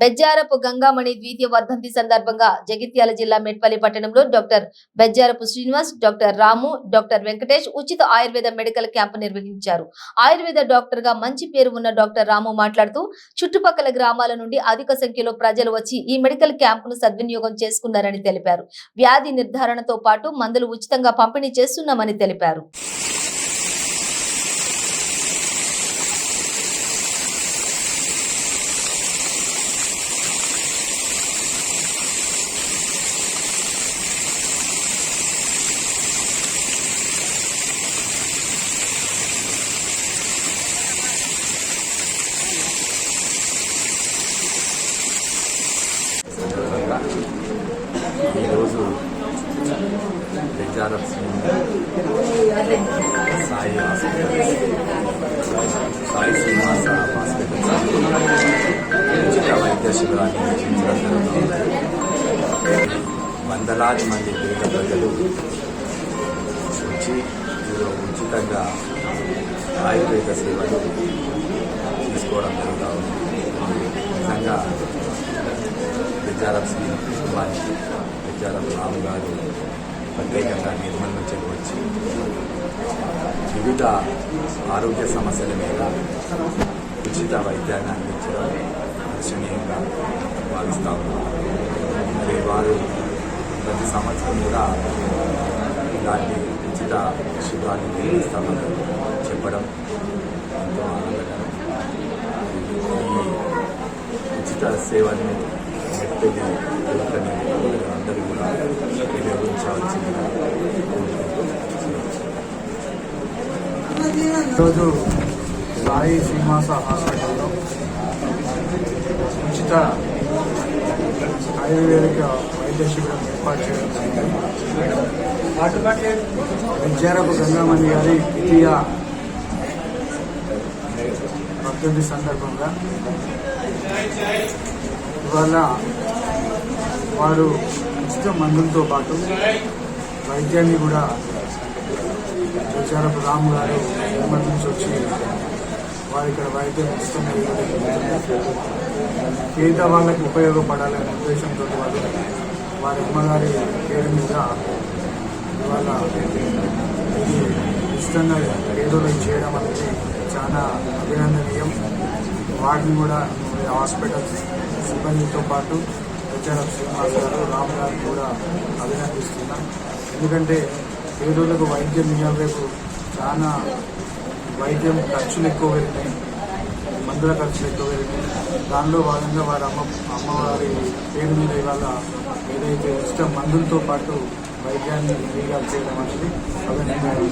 బెజ్జారపు గంగామణి ద్వితీయ వర్ధంతి సందర్భంగా జగిత్యాల జిల్లా మెట్పల్లి పట్టణంలో డాక్టర్ బెజ్జారపు శ్రీనివాస్, డాక్టర్ రాము, డాక్టర్ వెంకటేష్ ఉచిత ఆయుర్వేద మెడికల్ క్యాంపు నిర్వహించారు. ఆయుర్వేద డాక్టర్ గా మంచి పేరు ఉన్న డాక్టర్ రాము మాట్లాడుతూ చుట్టుపక్కల గ్రామాల నుండి అధిక సంఖ్యలో ప్రజలు వచ్చి ఈ మెడికల్ క్యాంపును సద్వినియోగం చేసుకున్నారని తెలిపారు. వ్యాధి నిర్ధారణతో పాటు మందులు ఉచితంగా పంపిణీ చేస్తున్నామని తెలిపారు. ఈరోజు బెజ్జారపు సాయి శ్రీనివాస హాస్పిటల్ ఉచిత వైద్య శిబిరాన్ని నిర్వహించడం జరుగుతుంది. వందలాది మంది పేద ప్రజలు వచ్చి ఉచితంగా ఆయుర్వేద సేవలు తీసుకోవడం జరుగుతూ ఉంది. నిజంగా బెజ్జారపు శ్రీనివాస్, బెజ్జారపు రాము గారు ప్రత్యేకంగా నిర్మల్ నుంచి వచ్చి వివిధ ఆరోగ్య సమస్యల మీద ఉచిత వైద్యాన్ని అందించడం దర్శనీయంగా భావిస్తా ఉన్నారు. మరి వారు ప్రతి సంవత్సరం కూడా ఇలాంటి ఉచిత శిబిరాన్ని నిర్వహిస్తామని చెప్పడం ఎంతో ఆనందకరం. ఈ ఉచిత సేవను అందరూ కూడా వినియోగించవలసిందిగా ఈరోజు సాయి శ్రీనివాస హాస్పిటల్లో ఉచిత ఆయుర్వేదిక వైద్య శిబిరం ఏర్పాటు చేయడం జరిగింది. బెజ్జారపు గంగామణి గారి ద్వితీయ వర్ధంతి సందర్భంగా ఇవాళ వారు ఉచిత మందులతో పాటు వైద్యాన్ని కూడా బెజ్జారపు రాము గారు నిర్మల్ నుంచి వచ్చి వారు ఇక్కడ వైద్యం ఉచితంగా పేద వాళ్ళకి ఉపయోగపడాలనే ఉద్దేశంతో వారి అమ్మగారి పేరు మీద ఇవాళ ఇది ఉచితంగా పేదలకు చేయడం అనేది చాలా అభినందనీయం. వాటిని కూడా హాస్పిటల్ సిబ్బందితో పాటు బెజ్జారపు శ్రీనివాస్ గారు, రాము గారిని కూడా అభినందిస్తున్నాం. ఎందుకంటే పేదోళ్లకు వైద్యం ఇవ్వాలి. రేపు చాలా వైద్యం ఖర్చులు ఎక్కువ పెరిగినాయి, మందుల ఖర్చులు ఎక్కువ పెరిగినాయి. దానిలో భాగంగా వారి అమ్మవారి పేరు మీద ఇవాళ ఏదైతే ఉచిత మందులతో పాటు వైద్యాన్ని ఫ్రీగా చేయడం అనేది అభినందనీయం.